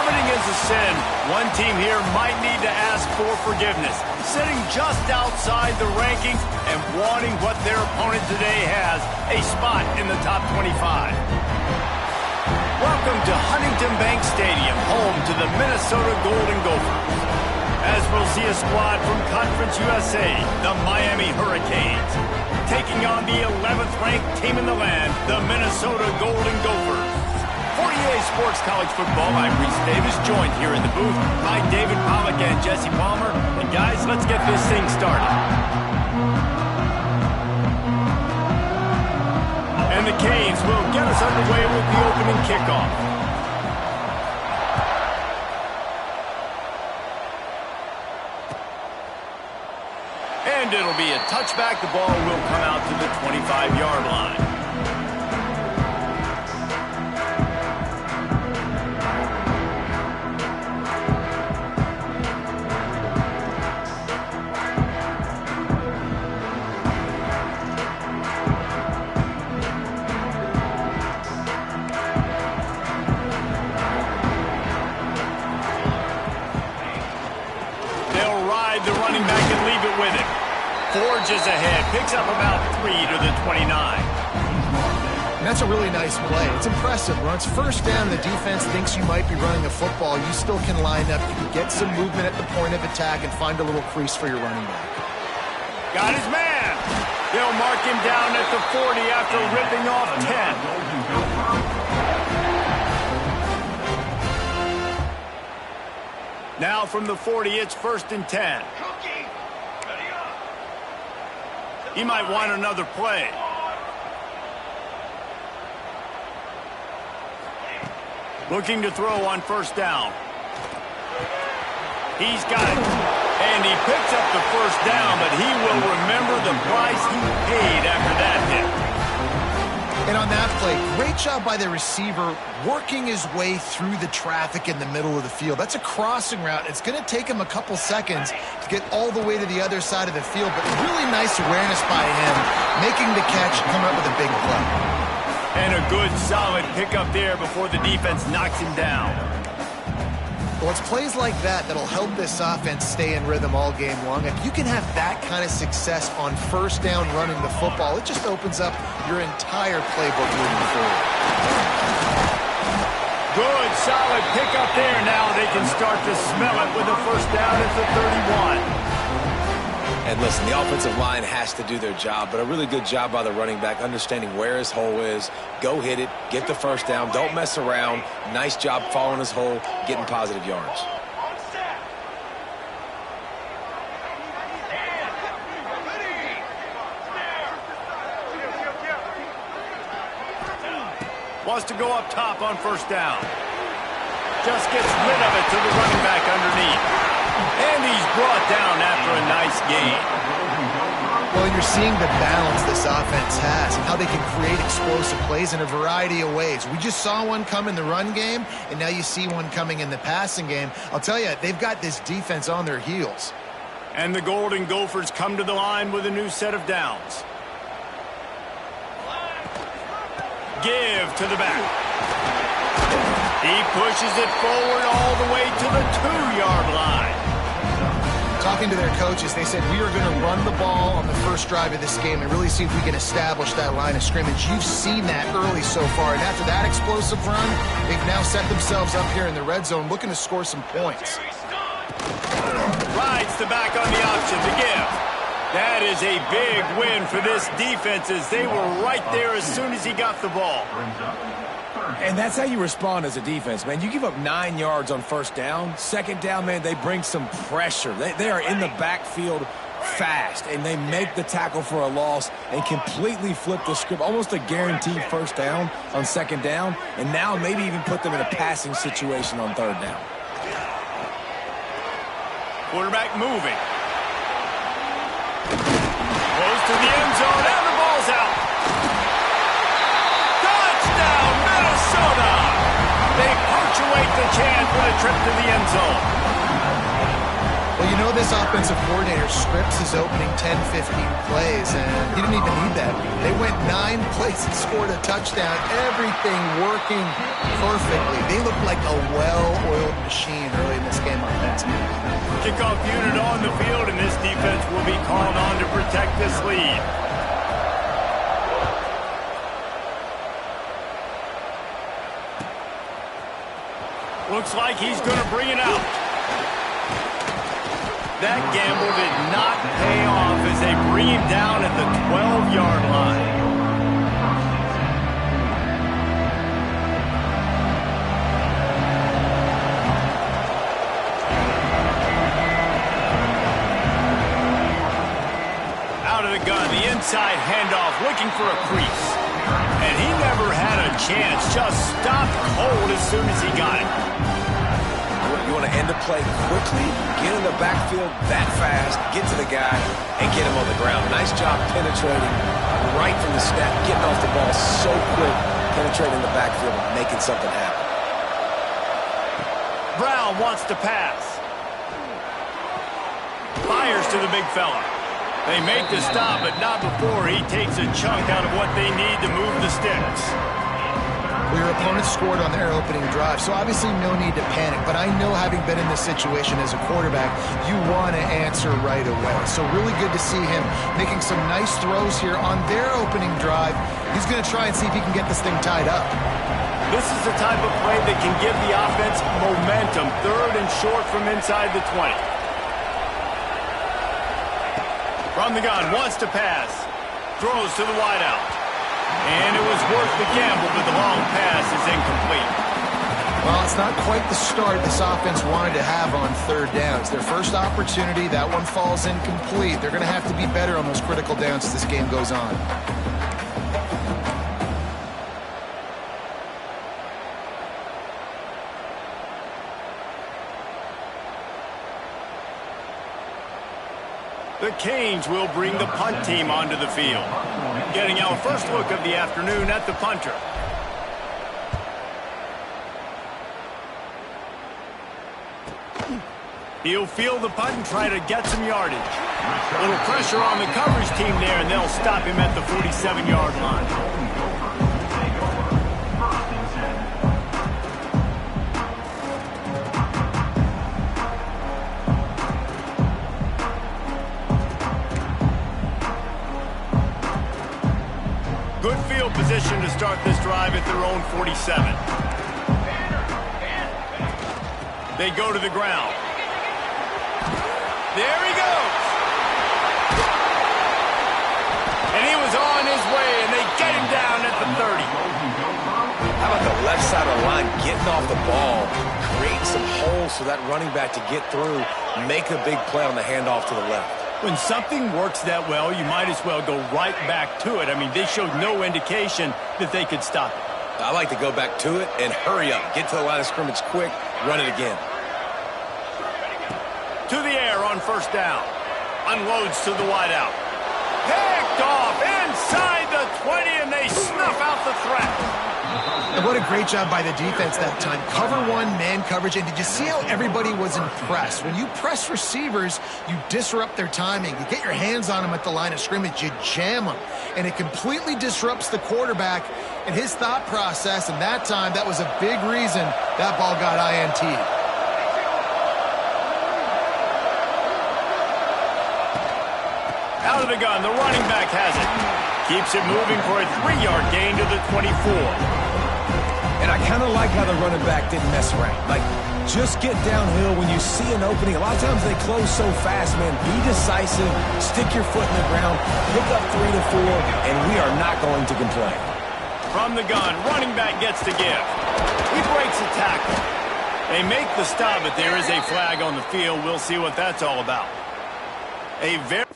Vomiting is a sin. One team here might need to ask for forgiveness, sitting just outside the rankings and wanting what their opponent today has, a spot in the top 25. Welcome to Huntington Bank Stadium, home to the Minnesota Golden Gophers. As we'll see a squad from Conference USA, the Miami Hurricanes, taking on the 11th ranked team in the land, the Minnesota Golden Gophers. For EA Sports College Football, I'm Reese Davis, joined here in the booth by David Pollack and Jesse Palmer. And guys, let's get this thing started. And the Canes will get us underway with the opening kickoff. And it'll be a touchback. The ball will come out to the 25-yard line. The running back and leave it with him. Forges ahead, picks up about 3 to the 29. And that's a really nice play. It's impressive. When it's first down, the defense thinks you might be running a football. You still can line up. You can get some movement at the point of attack and find a little crease for your running back. Got his man. They'll mark him down at the 40 after ripping off 10. Now from the 40, it's 1st and 10. He might want another play. Looking to throw on 1st down. He's got it. And he picks up the 1st down, but he will remember the price he paid after that hit. And on that play, great job by the receiver working his way through the traffic in the middle of the field. That's a crossing route. It's going to take him a couple seconds to get all the way to the other side of the field, but really nice awareness by him, making the catch, coming up with a big play. And a good, solid pickup there before the defense knocks him down. Well, it's plays like that that'll help this offense stay in rhythm all game long. If you can have that kind of success on 1st down running the football, it just opens up your entire playbook moving forward. Good, solid pickup there. Now they can start to smell it with a 1st down at the 31. And listen, the offensive line has to do their job, but a really good job by the running back understanding where his hole is. Go hit it, get the 1st down, don't mess around. Nice job following his hole, getting positive yards. Wants to go up top on 1st down. Just gets rid of it to the running back underneath. And he's brought down after a nice gain. Well, you're seeing the balance this offense has and how they can create explosive plays in a variety of ways. We just saw one come in the run game, and now you see one coming in the passing game. I'll tell you, they've got this defense on their heels. And the Golden Gophers come to the line with a new set of downs. Give to the back. He pushes it forward all the way to the 2-yard line. Talking to their coaches, they said, we are going to run the ball on the first drive of this game and really see if we can establish that line of scrimmage. You've seen that early so far, and after that explosive run, they've now set themselves up here in the red zone looking to score some points. Rides the back on the option to give. That is a big win for this defense as they were right there as soon as he got the ball. And that's how you respond as a defense, man. You give up 9 yards on 1st down. 2nd down, man, they bring some pressure. They are in the backfield fast, and they make the tackle for a loss and completely flip the script. Almost a guaranteed 1st down on 2nd down, and now maybe even put them in a passing situation on 3rd down. Quarterback moving. Goes to the end zone, and the ball's out. Touchdown, Minnesota! They punctuate the chant with a trip to the end zone. Well, you know this offensive coordinator scripts his opening 10, 15 plays, and he didn't even need that. They went 9 plays and scored a touchdown. Everything working perfectly. They looked like a well-oiled machine early in this game on offense. Kickoff unit on the field, and this defense will be called on to protect this lead. Looks like he's going to bring it out. That gamble did not pay off as they bring him down at the 12-yard line. Out of the gun, the inside handoff, looking for a crease. And he never had a chance, just stopped cold as soon as he got it. You want to end the play quickly, get in the backfield that fast, get to the guy, and get him on the ground. Nice job penetrating right from the snap, getting off the ball so quick, penetrating the backfield, making something happen. Brown wants to pass. Fires to the big fella. They make the stop, but not before he takes a chunk out of what they need to move the sticks. Well, your opponent scored on their opening drive, so obviously no need to panic. But I know, having been in this situation as a quarterback, you want to answer right away. So really good to see him making some nice throws here on their opening drive. He's going to try and see if he can get this thing tied up. This is the type of play that can give the offense momentum. 3rd and short from inside the 20. From the gun, wants to pass. Throws to the wideout. And it was worth the gamble, but the long pass is incomplete. Well, it's not quite the start this offense wanted to have on 3rd down. It's their first opportunity. That one falls incomplete. They're going to have to be better on those critical downs as this game goes on. The Canes will bring the punt team onto the field. Getting our first look of the afternoon at the punter. He'll field the punt and try to get some yardage. A little pressure on the coverage team there, and they'll stop him at the 47-yard line. Good field position to start this drive at their own 47. They go to the ground. There he goes. And he was on his way, and they get him down at the 30. How about the left side of the line getting off the ball, creating some holes for that running back to get through, make a big play on the handoff to the left. When something works that well, you might as well go right back to it. I mean, they showed no indication that they could stop it. I like to go back to it and hurry up. Get to the line of scrimmage quick, run it again. To the air on 1st down. Unloads to the wideout. Picked off inside the 20, and they snuff out the threat. And what a great job by the defense that time. Cover 1, man coverage. And did you see how everybody was impressed? When you press receivers, you disrupt their timing. You get your hands on them at the line of scrimmage. You jam them. And it completely disrupts the quarterback and his thought process. And that time, that was a big reason that ball got INT'd. Out of the gun, the running back has it. Keeps it moving for a 3-yard gain to the 24. And I kind of like how the running back didn't mess around. Like, just get downhill when you see an opening. A lot of times they close so fast, man. Be decisive, stick your foot in the ground, pick up 3 to 4, and we are not going to complain. From the gun, running back gets to give. He breaks a tackle. They make the stop, but there is a flag on the field. We'll see what that's all about. A very...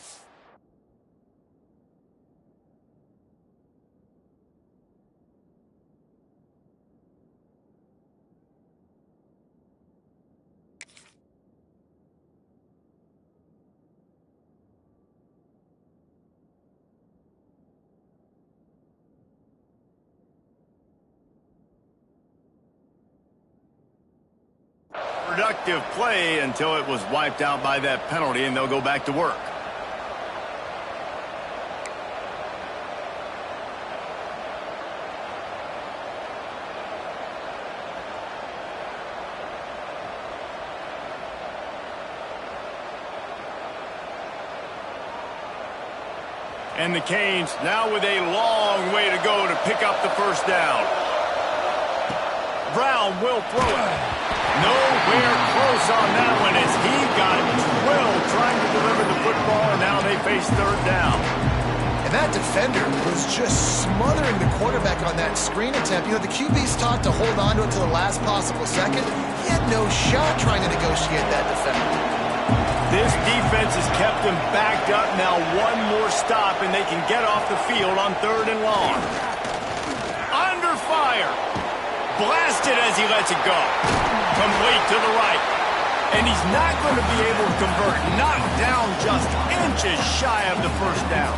Productive play until it was wiped out by that penalty, and they'll go back to work. And the Canes now with a long way to go to pick up the first down. Brown will throw it. Nowhere close on that one as he got drilled trying to deliver the football, and now they face third down. And that defender was just smothering the quarterback on that screen attempt. You know, the QB's taught to hold on to it to the last possible second. He had no shot trying to negotiate that defender. This defense has kept them backed up. Now one more stop, and they can get off the field on third and long. Under fire. Blasted as he lets it go. Complete to the right. And he's not going to be able to convert. Knocked down just inches shy of the first down.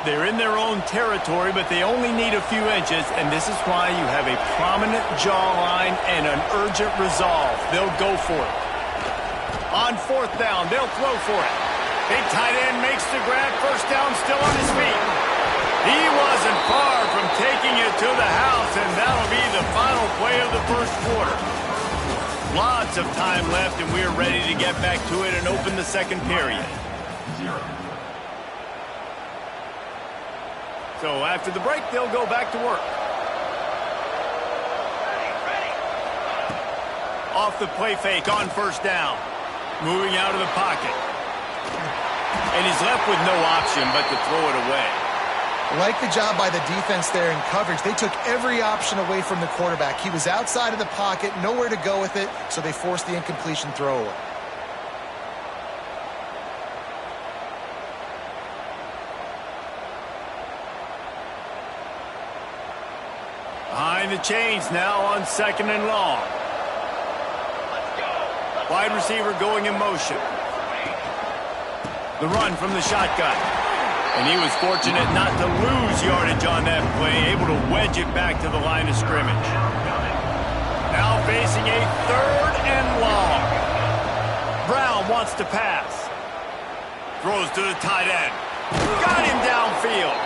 They're in their own territory, but they only need a few inches, and this is why you have a prominent jawline and an urgent resolve. They'll go for it. On fourth down, they'll throw for it. Big tight end makes the grab. First down, still on his feet. He wasn't far from taking it to the house, and that'll be the final play of the first quarter. Lots of time left, and we're ready to get back to it and open the second period. So after the break, they'll go back to work. Off the play fake on first down. Moving out of the pocket. And he's left with no option but to throw it away. I like the job by the defense there in coverage. They took every option away from the quarterback. He was outside of the pocket, nowhere to go with it, so they forced the incompletion throwaway. Behind the chains now on second and long. Wide receiver going in motion. The run from the shotgun. And he was fortunate not to lose yardage on that play, able to wedge it back to the line of scrimmage. Now facing a third and long. Brown wants to pass. Throws to the tight end. Got him downfield.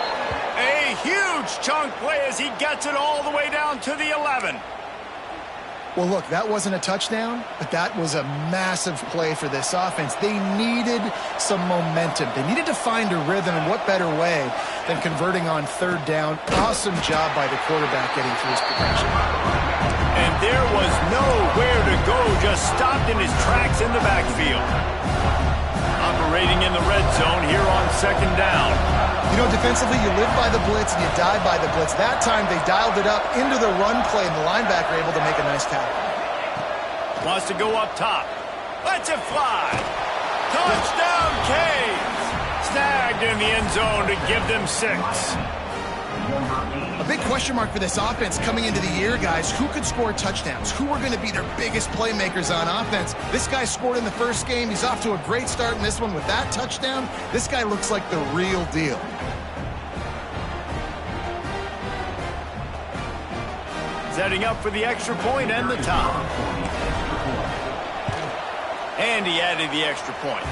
A huge chunk play as he gets it all the way down to the 11. Well, look, that wasn't a touchdown, but that was a massive play for this offense. They needed some momentum. They needed to find a rhythm, and what better way than converting on third down. Awesome job by the quarterback getting through his progression. And there was nowhere to go, just stopped in his tracks in the backfield. Operating in the red zone here on second down. You know, defensively, you live by the blitz and you die by the blitz. That time, they dialed it up into the run play, and the linebacker able to make a nice tackle. Wants to go up top. Lets it fly. Touchdown, Canes. Snagged in the end zone to give them 6. A big question mark for this offense coming into the year, guys. Who could score touchdowns? Who are going to be their biggest playmakers on offense? This guy scored in the first game. He's off to a great start in this one with that touchdown. This guy looks like the real deal. Setting up for the extra point and the tie. And he added the extra point.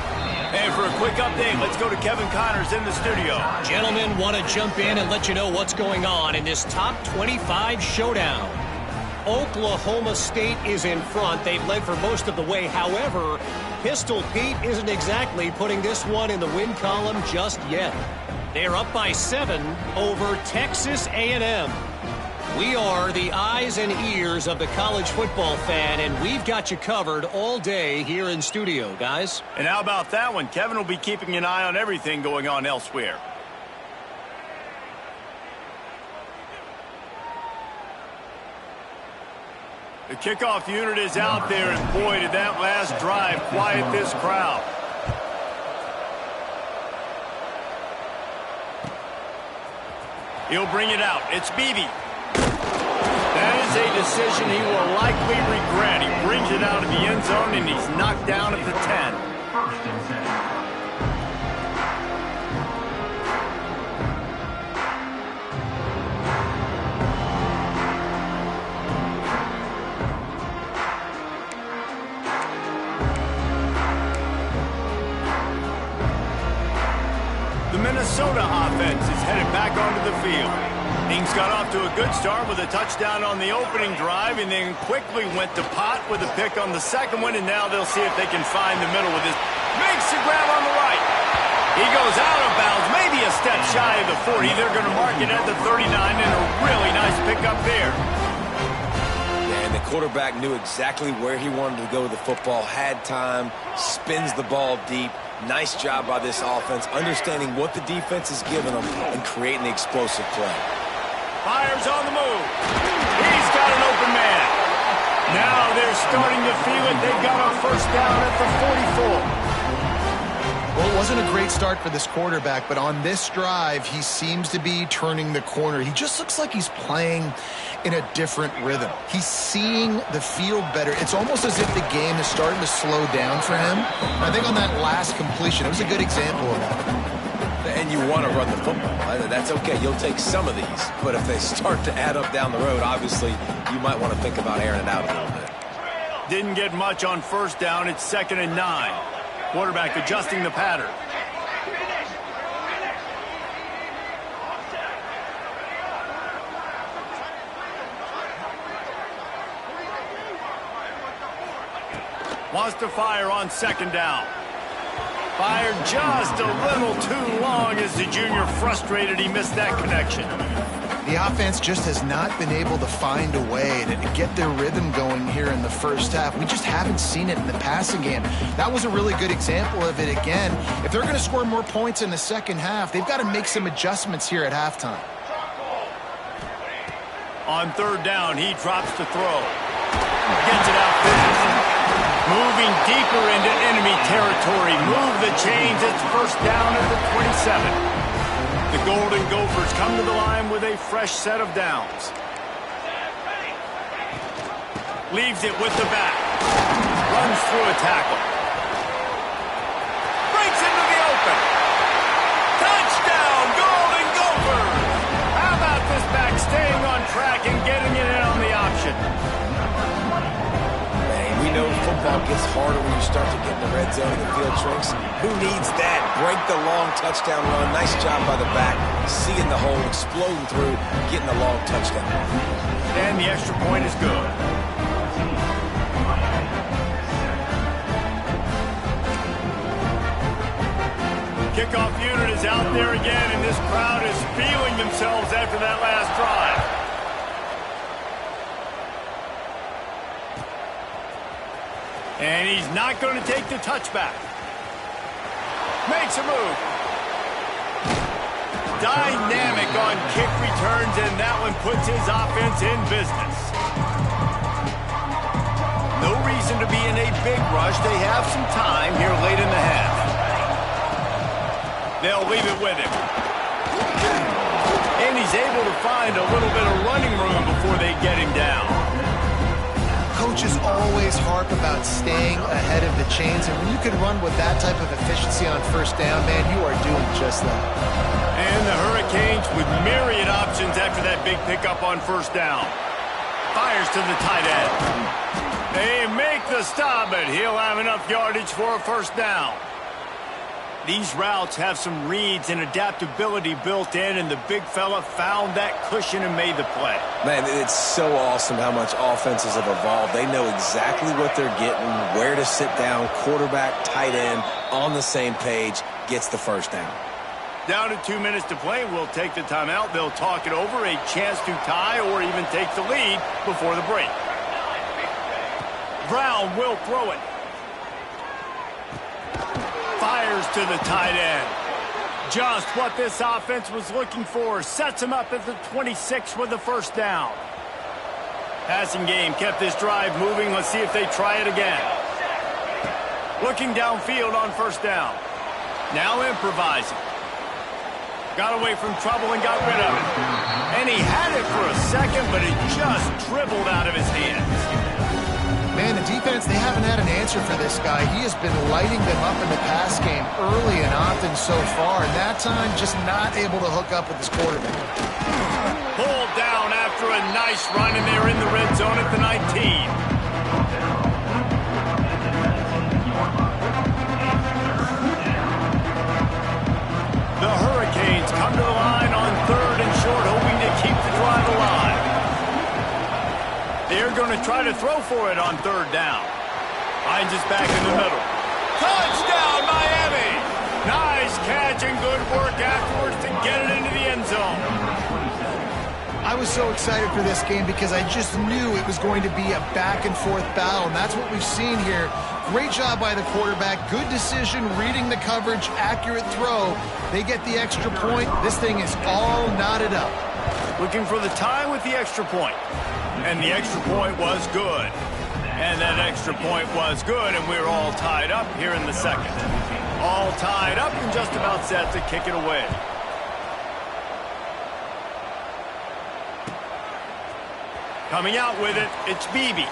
And for a quick update, let's go to Kevin Connors in the studio. Gentlemen, want to jump in and let you know what's going on in this top 25 showdown. Oklahoma State is in front. They've led for most of the way. However, Pistol Pete isn't exactly putting this one in the win column just yet. They're up by 7 over Texas A&M. We are the eyes and ears of the college football fan, and we've got you covered all day here in studio, guys. And how about that one? Kevin will be keeping an eye on everything going on elsewhere. The kickoff unit is out there, and boy, did that last drive quiet this crowd. He'll bring it out. It's Beebe. That is a decision he will likely regret. He brings it out of the end zone, and he's knocked down at the 10. offense is headed back onto the field. Things got off to a good start with a touchdown on the opening drive and then quickly went to pot with a pick on the second one, and now they'll see if they can find the middle with this. Makes the grab on the right. He goes out of bounds, maybe a step shy of the 40. They're going to mark it at the 39, and a really nice pickup there. Yeah, and the quarterback knew exactly where he wanted to go with the football, had time, spins the ball deep. Nice job by this offense, understanding what the defense is giving them and creating the explosive play. Fires on the move. He's got an open man. Now they're starting to feel it. They've got a first down at the 44. Well, it wasn't a great start for this quarterback, but on this drive, he seems to be turning the corner. He just looks like he's playing in a different rhythm. He's seeing the field better. It's almost as if the game is starting to slow down for him. I think on that last completion, it was a good example of that. And you want to run the football. That's okay. You'll take some of these. But if they start to add up down the road, obviously, you might want to think about airing it out a little bit. Didn't get much on first down. It's 2nd and 9. Quarterback adjusting the pattern. Wants to fire on 2nd down. Fired just a little too long as the junior frustrated he missed that connection. The offense just has not been able to find a way to get their rhythm going here in the first half. We just haven't seen it in the passing game. That was a really good example of it again. If they're going to score more points in the second half, they've got to make some adjustments here at halftime. On 3rd down, he drops to throw. Gets it out fast. Moving deeper into enemy territory. Move the chains. It's first down at the 27. The Golden Gophers come to the line with a fresh set of downs. Leaves it with the back. Runs through a tackle. Breaks into the open. Touchdown, Golden Gophers! How about this back staying on track and getting it in on the option? We know football gets harder when you start to get in the red zone and the field shrinks. Who needs that? Break the long touchdown run. Nice job by the back. Seeing the hole, exploding through, getting the long touchdown. And the extra point is good. Kickoff unit is out there again, and this crowd is feeling themselves after that last drive. And he's not going to take the touchback. Makes a move. Dynamic on kick returns, and that one puts his offense in business. No reason to be in a big rush. They have some time here late in the half. They'll leave it with him. And he's able to find a little bit of running room before they get him down. Coaches always harp about staying ahead of the chains, and when you can run with that type of efficiency on first down, man, you are doing just that. And the Hurricanes with myriad options after that big pickup on first down. Fires to the tight end. They make the stop, but he'll have enough yardage for a first down. These routes have some reads and adaptability built in, and the big fella found that cushion and made the play. Man, it's so awesome how much offenses have evolved. They know exactly what they're getting, where to sit down, quarterback, tight end, on the same page, gets the first down. Down to 2 minutes to play. We'll take the timeout. They'll talk it over, a chance to tie or even take the lead before the break. Brown will throw it. Fires to the tight end. Just what this offense was looking for. Sets him up at the 26 with the first down. Passing game kept this drive moving. Let's see if they try it again. Looking downfield on first down. Now improvising. Got away from trouble and got rid of it. And he had it for a second, but it just dribbled out of his hands. Man, the defense, they haven't had an answer for this guy. He has been lighting them up in the pass game early and often so far, and that time just not able to hook up with his quarterback. Pulled down after a nice run, and they're in the red zone at the 19. The Hurricanes come to the going to try to throw for it on third down. Finds his back in the middle. Touchdown, Miami! Nice catch and good work afterwards to get it into the end zone. I was so excited for this game because I just knew it was going to be a back-and-forth battle, and that's what we've seen here. Great job by the quarterback. Good decision, reading the coverage, accurate throw. They get the extra point. This thing is all knotted up. Looking for the tie with the extra point. And the extra point was good. And that extra point was good, and we're all tied up here in the second. All tied up and just about set to kick it away. Coming out with it, it's Beebe.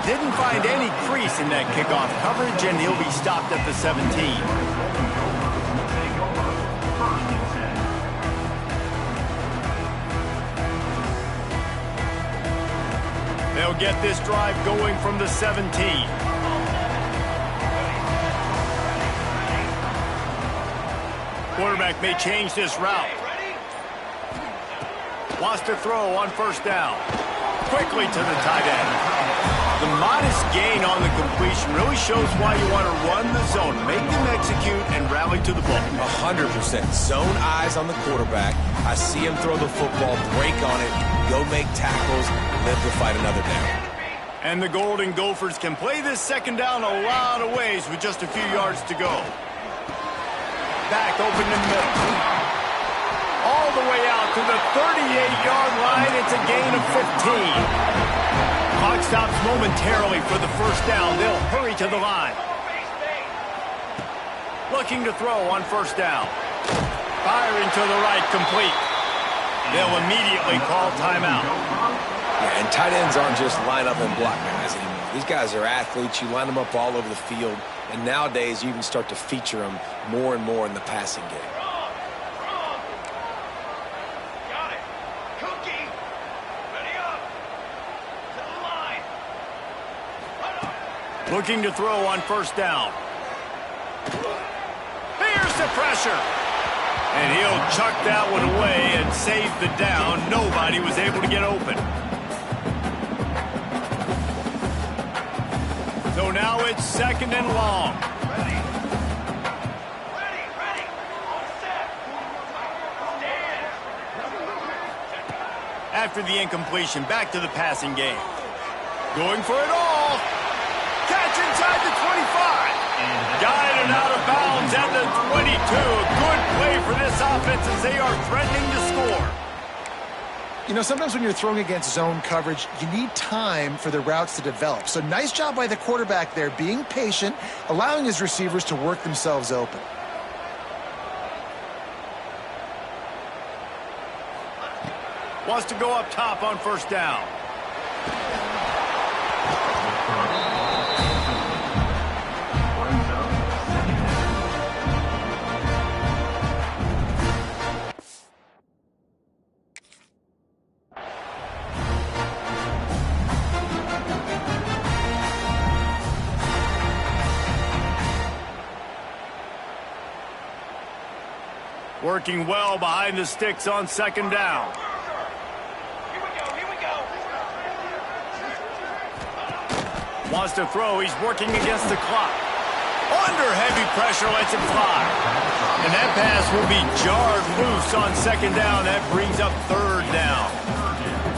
Didn't find any crease in that kickoff coverage, and he'll be stopped at the 17. They'll get this drive going from the 17. Quarterback may change this route. Wants to throw on first down. Quickly to the tight end. The modest gain on the completion really shows why you want to run the zone. Make them execute and rally to the ball. 100%. Zone eyes on the quarterback. I see him throw the football, break on it, go make tackles, live to fight another down. And the Golden Gophers can play this second down a lot of ways with just a few yards to go. Back open in the middle. All the way out to the 38-yard line. It's a gain of 15. Clock stops momentarily for the first down. They'll hurry to the line. Looking to throw on first down. Firing to the right, complete. They'll immediately call timeout. Yeah, and tight ends aren't just line up and block guys anymore. These guys are athletes. You line them up all over the field. And nowadays, you can start to feature them more and more in the passing game. Looking to throw on first down. Here's the pressure. And he'll chuck that one away and save the down. Nobody was able to get open. So now it's second and long. Ready. All set. Stand. After the incompletion, back to the passing game. Going for it all. Catch inside the 25. Guided out of bounds at the 22. Good play for this offense as they are threatening to score. You know, sometimes when you're throwing against zone coverage, you need time for the routes to develop. So nice job by the quarterback there, being patient, allowing his receivers to work themselves open. Wants to go up top on first down. Working well behind the sticks on second down. Here we go. Wants to throw. He's working against the clock. Under heavy pressure, lets it fly. And that pass will be jarred loose on second down. That brings up third down.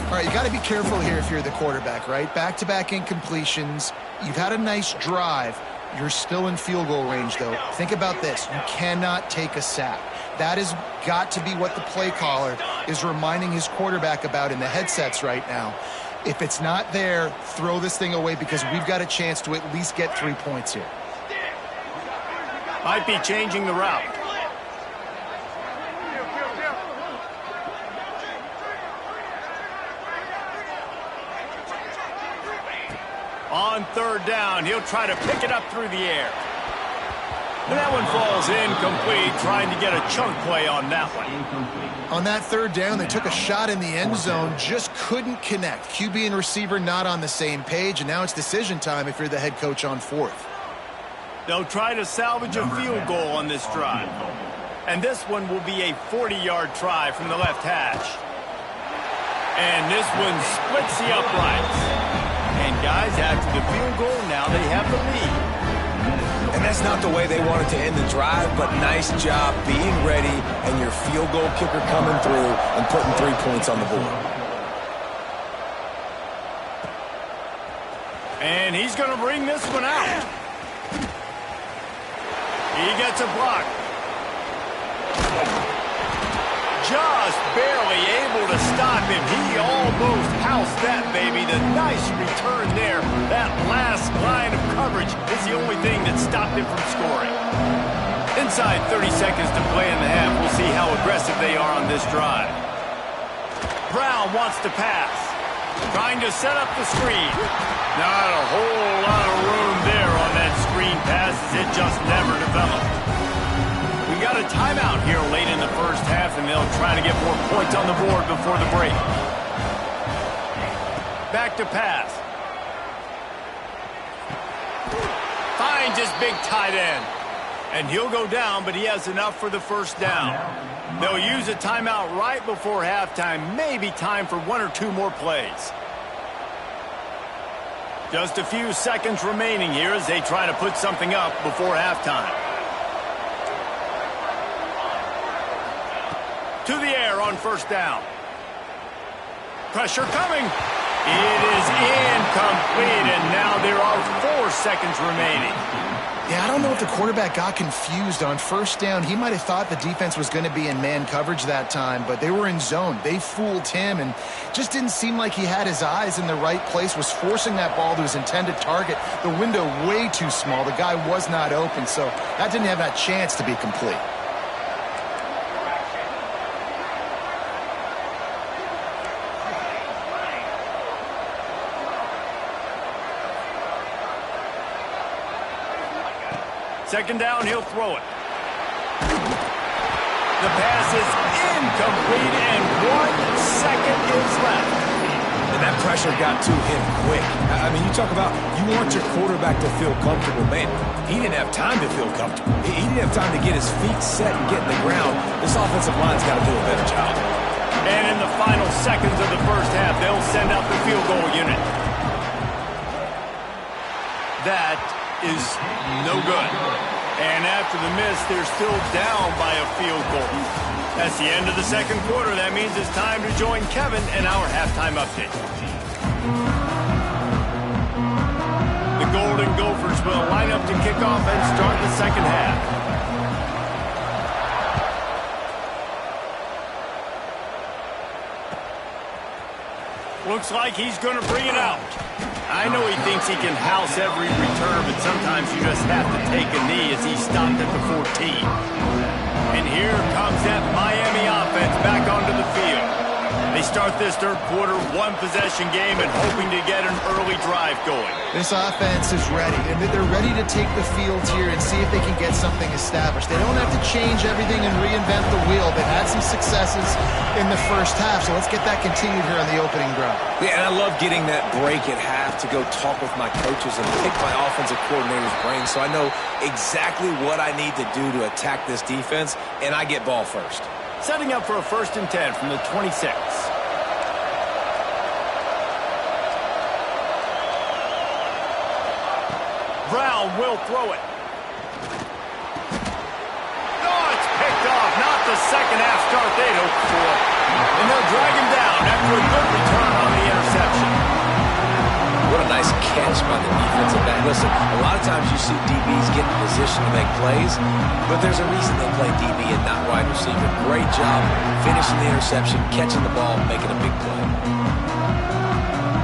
All right, you got to be careful here if you're the quarterback, right? Back-to-back incompletions. You've had a nice drive. You're still in field goal range, though. Think about this. You cannot take a sack. That has got to be what the play caller is reminding his quarterback about in the headsets right now. If it's not there, throw this thing away because we've got a chance to at least get 3 points here. Might be changing the route. On third down, he'll try to pick it up through the air. And that one falls incomplete, trying to get a chunk play on that one. On that third down, they took a shot in the end zone, just couldn't connect. QB and receiver not on the same page, and now it's decision time if you're the head coach on fourth. They'll try to salvage a field goal on this drive. And this one will be a 40-yard try from the left hash. And this one splits the uprights. And guys, after the field goal, now they have the lead. And that's not the way they wanted to end the drive, but nice job being ready and your field goal kicker coming through and putting 3 points on the board. And he's going to bring this one out. He gets a block. Just barely able to stop him. He almost housed that, baby. The nice return there. That last line of coverage is the only thing that stopped him from scoring. Inside 30 seconds to play in the half. We'll see how aggressive they are on this drive. Brown wants to pass. Trying to set up the screen. Not a whole lot of room there on that screen pass as it just never developed. We got a timeout here late in the first half, and they'll try to get more points on the board before the break. Back to pass. Finds his big tight end. And he'll go down, but he has enough for the first down. They'll use a timeout right before halftime. Maybe time for 1 or 2 more plays. Just a few seconds remaining here as they try to put something up before halftime. To the air on first down. Pressure coming. It is incomplete, and now there are 4 seconds remaining. Yeah, I don't know if the quarterback got confused on first down. He might have thought the defense was going to be in man coverage that time, but they were in zone. They fooled him and just didn't seem like he had his eyes in the right place, was forcing that ball to his intended target. The window way too small. The guy was not open, so that didn't have that chance to be complete. Second down, he'll throw it. The pass is incomplete, and 1 second is left. And that pressure got to him quick. I mean, you talk about you want your quarterback to feel comfortable. Man, he didn't have time to feel comfortable. He didn't have time to get his feet set and get in the ground. This offensive line's got to do a better job. And in the final seconds of the first half, they'll send out the field goal unit. That is no good. And after the miss, they're still down by a field goal. That's the end of the second quarter. That means it's time to join Kevin in our halftime update. The Golden Gophers will line up to kick off and start the second half. Looks like he's going to bring it out. I know he thinks he can house every return, but sometimes you just have to take a knee as he stopped at the 14. And here comes that Miami offense back onto the field. They start this third quarter, 1-possession game, and hoping to get an early drive going. This offense is ready, and they're ready to take the field here and see if they can get something established. They don't have to change everything and reinvent the wheel. They've had some successes in the first half, so let's get that continued here on the opening drive. Yeah, and I love getting that break at half to go talk with my coaches and pick my offensive coordinator's brain so I know exactly what I need to do to attack this defense, and I get ball first. Setting up for a 1st and 10 from the 26. Brown will throw it. Oh, it's picked off. Not the second half start they'd hoped for. And they'll drag him down after a good return on the interception. What a nice catch by the defensive back. Listen, a lot of times you see DBs get in position to make plays, but there's a reason they play DB and not wide receiver. Great job finishing the interception, catching the ball, making a big play.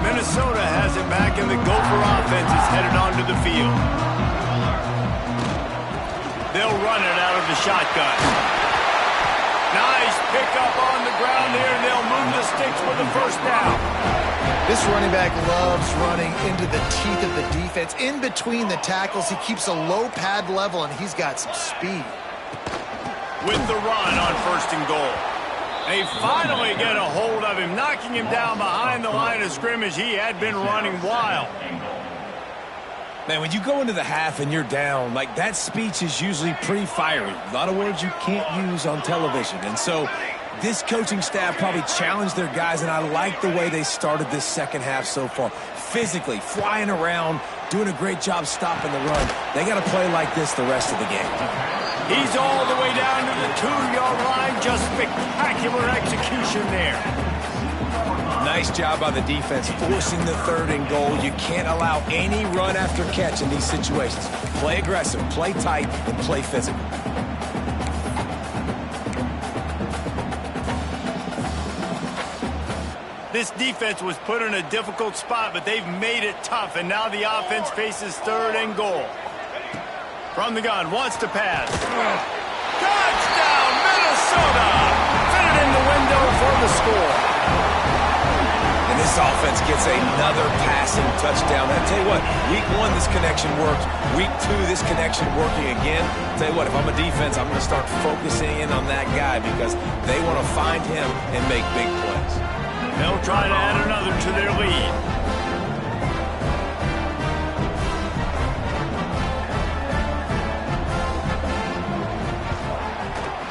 Minnesota has it back, and the Gopher offense is headed onto the field. They'll run it out of the shotgun. Nice pickup on the ground here, and they'll move the sticks for the first down. This running back loves running into the teeth of the defense. In between the tackles, he keeps a low pad level, and he's got some speed. With the run on 1st and goal. They finally get a hold of him, knocking him down behind the line of scrimmage. He had been running wild. Man, when you go into the half and you're down, like that speech is usually pretty fiery. A lot of words you can't use on television. And so This coaching staff probably challenged their guys, and I like the way they started this second half so far. Physically, flying around, doing a great job stopping the run. They got to play like this the rest of the game. He's all the way down to the 2-yard line. Just spectacular execution there. Nice job by the defense forcing the 3rd and goal. You can't allow any run after catch in these situations. Play aggressive, play tight, and play physical. This defense was put in a difficult spot, but they've made it tough, and now the offense faces 3rd and goal. From the gun, wants to pass. Touchdown, Minnesota! Fit it in the window for the score. And this offense gets another passing touchdown. I tell you what, week 1, this connection worked. Week 2, this connection working again. I tell you what, if I'm a defense, I'm going to start focusing in on that guy because they want to find him and make big plays. They'll try to add another to their lead.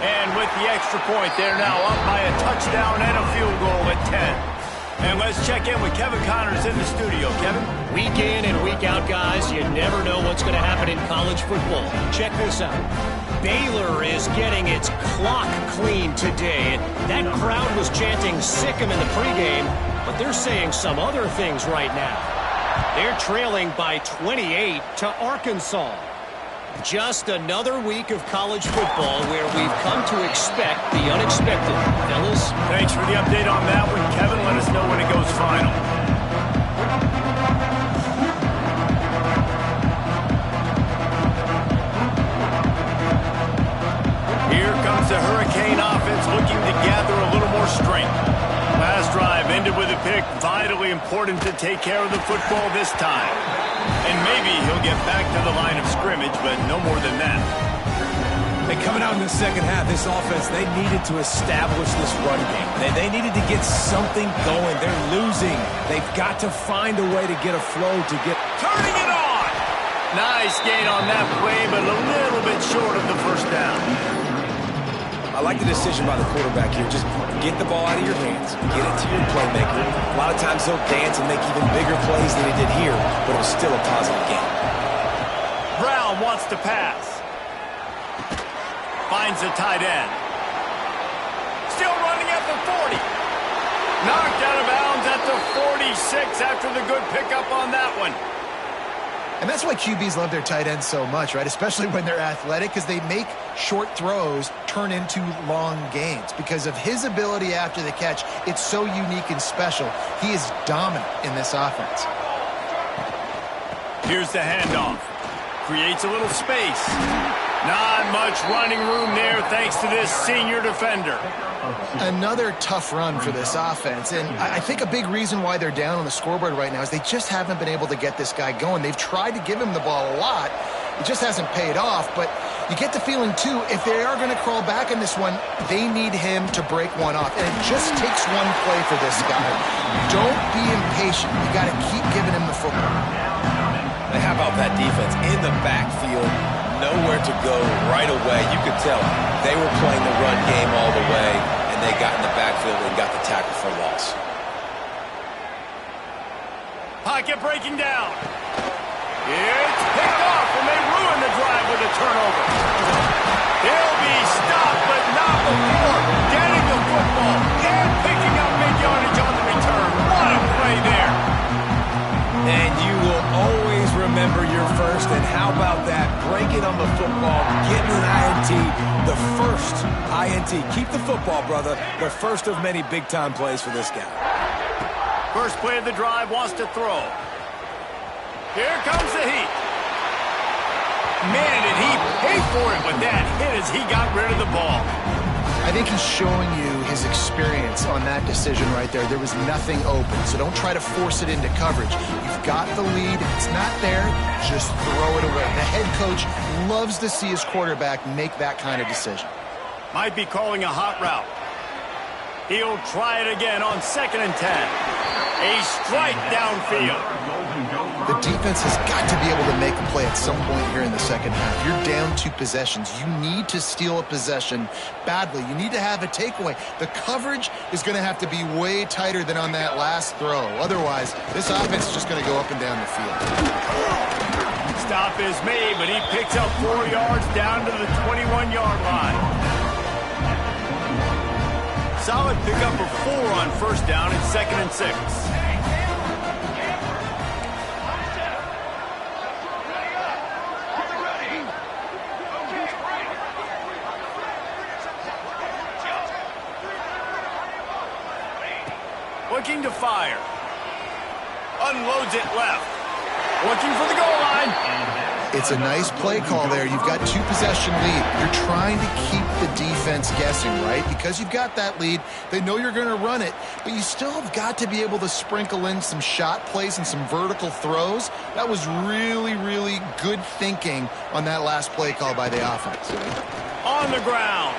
And with the extra point, they're now up by a touchdown and a field goal at 10. And let's check in with Kevin Connors in the studio. Kevin? Week in and week out, guys, you never know what's going to happen in college football. Check this out. Baylor is getting its clock cleaned today. That crowd was chanting "sick 'em" in the pregame, but they're saying some other things right now. They're trailing by 28 to Arkansas. Just another week of college football where we've come to expect the unexpected. Fellas? Thanks for the update on that one, Kevin. Let us know when it goes final. Here comes the Hurricane offense looking to gather a little more strength. Last drive ended with a pick. Vitally important to take care of the football this time. And maybe he'll get back to the line of scrimmage, but no more than that. And coming out in the second half, this offense, they needed to establish this run game. They needed to get something going. They're losing. They've got to find a way to get a flow to get... Turning it on! Nice gain on that play, but a little bit short of the first down. I like the decision by the quarterback here. Just get the ball out of your hands. Get it to your playmaker. A lot of times he'll dance and make even bigger plays than he did here, but it was still a positive game. Brown wants to pass. Finds the tight end. Still running at the 40. Knocked out of bounds at the 46 after the good pickup on that one. And that's why QBs love their tight ends so much, right? Especially when they're athletic, because they make short throws turn into long gains. Because of his ability after the catch, it's so unique and special. He is dominant in this offense. Here's the handoff. Creates a little space. Not much running room there thanks to this senior defender. Another tough run for this offense, and I think a big reason why they're down on the scoreboard right now is they just haven't been able to get this guy going. They've tried to give him the ball a lot. It just hasn't paid off, but you get the feeling, too, if they are going to crawl back in this one, they need him to break one off, and it just takes one play for this guy. Don't be impatient. You got to keep giving him the football. And how about that defense in the backfield? Nowhere to go right away. You could tell they were playing the run game all the way, and they got in the backfield and got the tackle for loss. Pocket breaking down. It's picked off, and they ruin the drive with a turnover. He'll be stopped, but not before getting the football and picking up big yardage on the return. What a play there. And you will always remember your first, and how about that? Breaking on the football, getting an INT, the first INT. Keep the football, brother. The first of many big-time plays for this guy. First play of the drive, wants to throw. Here comes the heat. Man, did he pay for it with that hit as he got rid of the ball. I think he's showing you his experience on that decision right there. There was nothing open, so don't try to force it into coverage. You've got the lead. If it's not there, just throw it away. The head coach loves to see his quarterback make that kind of decision. Might be calling a hot route. He'll try it again on 2nd and 10. A strike downfield. The defense has got to be able to make a play at some point here in the second half. You're down 2 possessions. You need to steal a possession badly. You need to have a takeaway. The coverage is going to have to be way tighter than on that last throw. Otherwise, this offense is just going to go up and down the field. Stop is made, but he picks up 4 yards down to the 21-yard line. Solid pickup of 4 on first down and 2nd and 6. Looking to fire. Unloads it left. Looking for the goal line. It's a nice play call there. You've got 2-possession lead. You're trying to keep the defense guessing, right? Because you've got that lead, they know you're going to run it, but you still have got to be able to sprinkle in some shot plays and some vertical throws. That was really, really good thinking on that last play call by the offense. On the ground.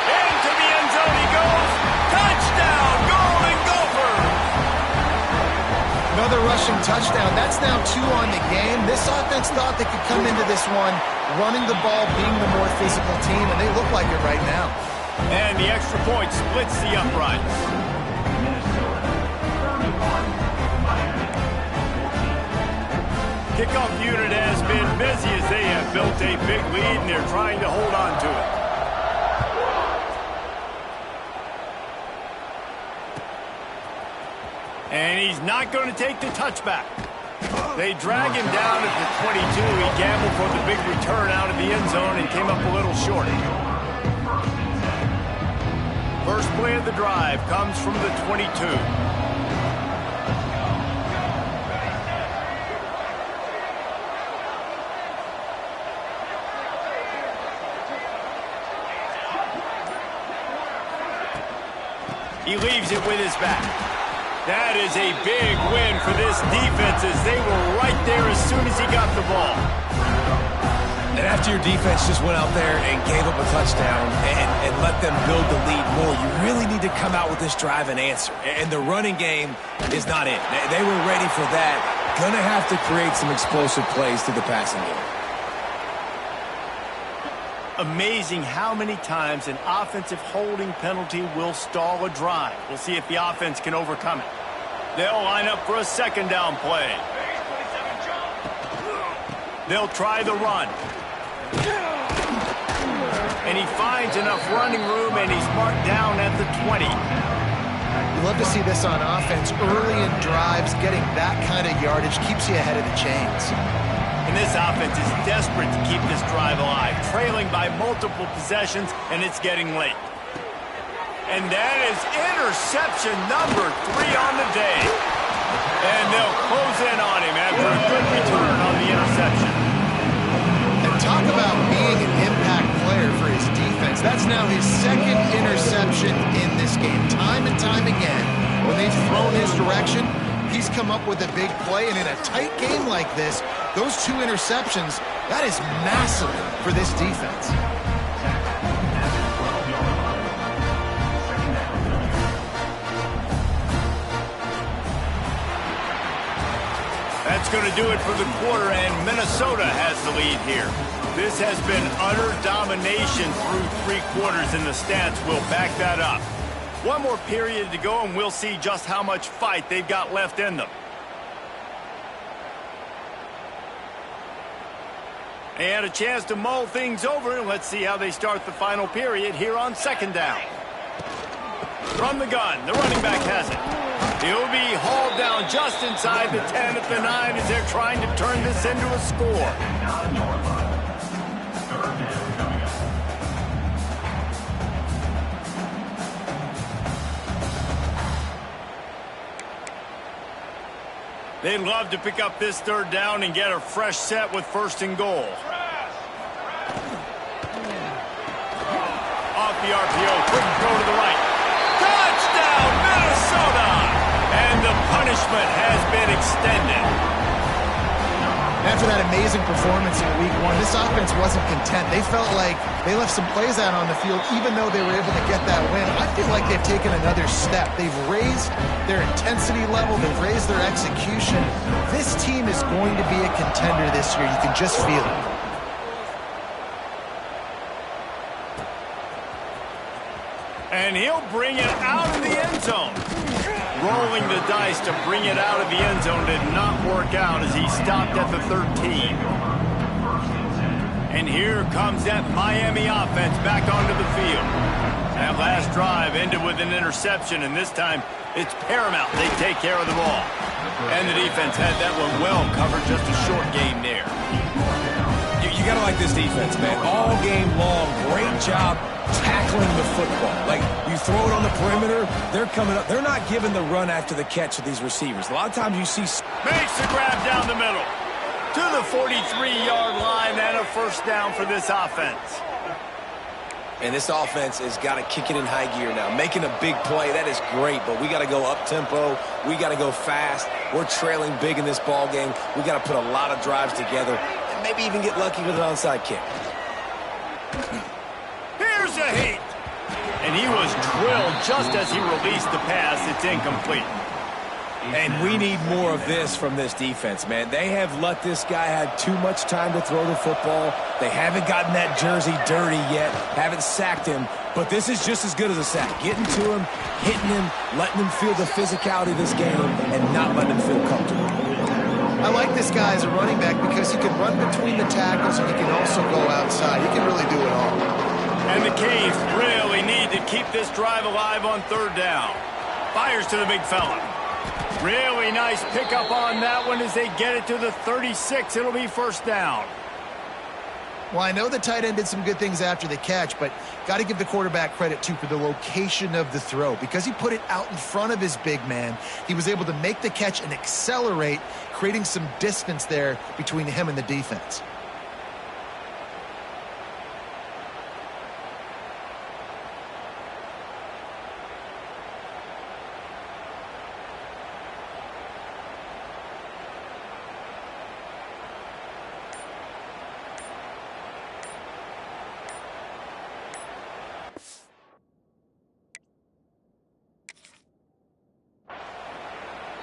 Into the end zone he goes. Touchdown, Golden Gophers! Another rushing touchdown. That's now 2 on the game. This offense thought they could come into this one running the ball, being the more physical team, and they look like it right now. And the extra point splits the uprights. Kickoff unit has been busy as they have built a big lead, and they're trying to hold on to it. And he's not going to take the touchback. They drag him down at the 22. He gambled for the big return out of the end zone and came up a little short. First play of the drive comes from the 22. He leaves it with his back. That is a big win for this defense as they were right there as soon as he got the ball. And after your defense just went out there and gave up a touchdown and let them build the lead more, you really need to come out with this drive and answer. And the running game is not it. They were ready for that. Gonna have to create some explosive plays through the passing game. Amazing how many times an offensive holding penalty will stall a drive. We'll see if the offense can overcome it. They'll line up for a second down play. They'll try the run. And he finds enough running room, and he's marked down at the 20. You love to see this on offense. Early in drives, getting that kind of yardage keeps you ahead of the chains. And this offense is desperate to keep this drive alive, trailing by multiple possessions, and it's getting late. And that is interception number 3 on the day. And they'll close in on him after a good return on the interception. And talk about being an impact player for his defense. That's now his 2nd interception in this game. Time and time again, when they've thrown his direction, he's come up with a big play. And in a tight game like this, those 2 interceptions, that is massive for this defense. That's going to do it for the quarter, and Minnesota has the lead here. This has been utter domination through 3 quarters, and the stats will back that up. One more period to go, and we'll see just how much fight they've got left in them. They had a chance to mull things over, and let's see how they start the final period here on second down. From the gun, the running back has it. He'll be hauled down just inside the 10 at the 9 as they're trying to turn this into a score. They'd love to pick up this 3rd down and get a fresh set with 1st and goal. Off the RPO, quick throw to the right. Touchdown, Minnesota! And the punishment has been extended. After that amazing performance in Week 1, this offense wasn't content. They felt like they left some plays out on the field, even though they were able to get that win. I feel like they've taken another step. They've raised their intensity level. They've raised their execution. This team team is going to be a contender this year. You can just feel it. And he'll bring it out of the end zone. Rolling the dice to bring it out of the end zone did not work out as he stopped at the 13. And here comes that Miami offense back onto the field. That last drive ended with an interception, and this time it's paramount they take care of the ball. And the defense had that one well covered, just a short game there. You got to like this defense, man. All game long, great job tackling the football. Like, you throw it on the perimeter, they're coming up. They're not giving the run after the catch to these receivers. A lot of times you see... Makes the grab down the middle to the 43-yard line, and a first down for this offense. And this offense has got to kick it in high gear now. Making a big play, that is great, but we got to go up-tempo. We got to go fast. We're trailing big in this ball game. We got to put a lot of drives together and maybe even get lucky with an onside kick. Here's a heat. And he was drilled just as he released the pass. It's incomplete. And we need more of this from this defense, man. They have let this guy have too much time to throw the football. They haven't gotten that jersey dirty yet, haven't sacked him, but this is just as good as a sack. Getting to him, hitting him, letting him feel the physicality of this game, and not letting him feel comfortable. I like this guy as a running back because he can run between the tackles and he can also go outside. He can really do it all. And the Canes really need to keep this drive alive on third down. Fires to the big fella. Really nice pickup on that one as they get it to the 36. It'll be first down. Well, I know the tight end did some good things after the catch, but got to give the quarterback credit, too, for the location of the throw. Because he put it out in front of his big man, he was able to make the catch and accelerate, creating some distance there between him and the defense.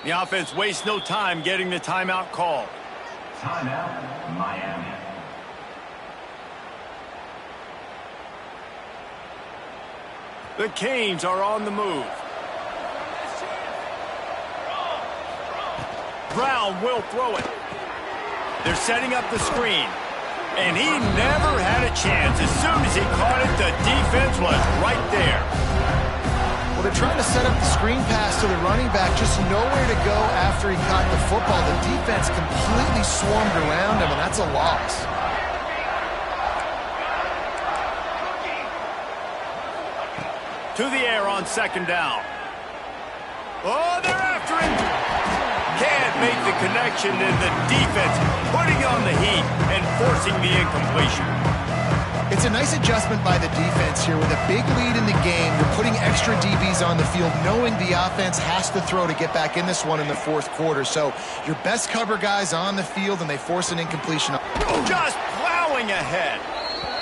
The offense wastes no time getting the timeout called. Timeout, Miami. The Canes are on the move. Brown will throw it. They're setting up the screen. And he never had a chance. As soon as he caught it, the defense was right there. Well, they're trying to set up the screen pass to the running back, just nowhere to go after he caught the football. The defense completely swarmed around him, and that's a loss. To the air on second down. Oh, they're after him. Can't make the connection, and the defense putting on the heat and forcing the incompletion. It's a nice adjustment by the defense here. With a big lead in the game, you're putting extra DBs on the field, knowing the offense has to throw to get back in this one in the fourth quarter. So your best cover guys on the field, and they force an incompletion. Just plowing ahead.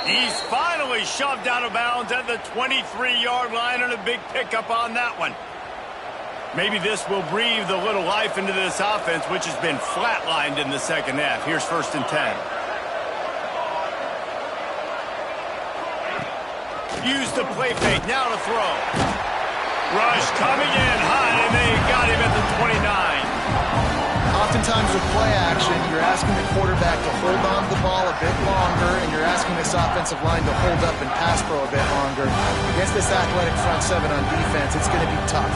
He's finally shoved out of bounds at the 23-yard line, and a big pickup on that one. Maybe this will breathe a little life into this offense, which has been flatlined in the second half. Here's 1st and 10. Use the play fake, now to throw. Rush coming in high, and they got him at the 29. Oftentimes with play action, you're asking the quarterback to hold on to the ball a bit longer, and you're asking this offensive line to hold up and pass pro a bit longer. Against this athletic front seven on defense, it's going to be tough.